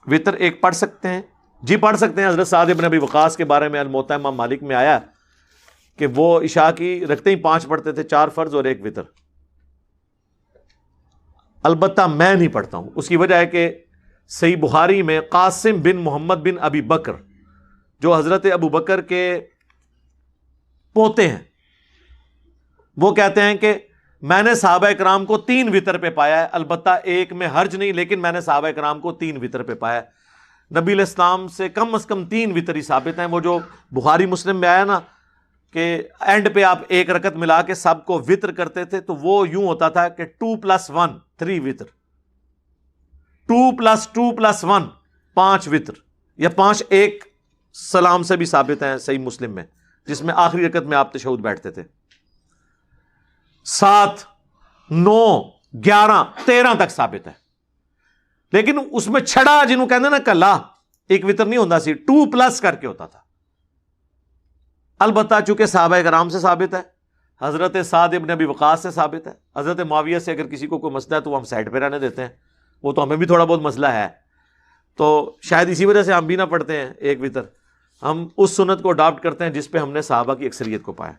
وطر ایک پڑھ سکتے ہیں؟ جی پڑھ سکتے ہیں. حضرت سعد ابن ابی وقاص کے بارے میں الموطا امام مالک میں آیا کہ وہ عشاء کی رکھتے ہی 5 پڑھتے تھے، 4 فرض اور 1 وطر. البتہ میں نہیں پڑھتا ہوں. اس کی وجہ ہے کہ صحیح بخاری میں قاسم بن محمد بن ابی بکر جو حضرت ابو بکر کے پوتے ہیں، وہ کہتے ہیں کہ میں نے صحابہ اکرام کو 3 وطر پہ پایا ہے. البتہ ایک میں حرج نہیں، لیکن میں نے صحابہ اکرام کو 3 وطر پہ پایا ہے. نبی علیہ السلام سے کم از کم 3 وطر ہی ثابت ہیں. وہ جو بخاری مسلم میں آیا نا کہ اینڈ پہ آپ ایک رکعت ملا کے سب کو وطر کرتے تھے، تو وہ یوں ہوتا تھا کہ 2 + 1 3 وطر، 2 + 2 + 1 5 وطر، یا 5 ایک سلام سے بھی ثابت ہیں صحیح مسلم میں، جس میں آخری رکعت میں آپ تشہد بیٹھتے تھے. 7 9 11 13 تک ثابت ہے. لیکن اس میں چھڑا جنہوں کہتے ہیں نا کلا ایک وطر نہیں ہوتا سی، 2+ کر کے ہوتا تھا. البتہ چونکہ صحابہ کرام سے ثابت ہے، حضرت سعد ابن ابی وقاص سے ثابت ہے، حضرت معاویہ سے اگر کسی کو کوئی مسئلہ ہے تو وہ ہم سائڈ پہ رہنے دیتے ہیں، وہ تو ہمیں بھی تھوڑا بہت مسئلہ ہے، تو شاید اسی وجہ سے ہم بھی نہ پڑھتے ہیں 1 وطر. ہم اس سنت کو اڈاپٹ کرتے ہیں جس پہ ہم نے صحابہ کی اکثریت کو پایا.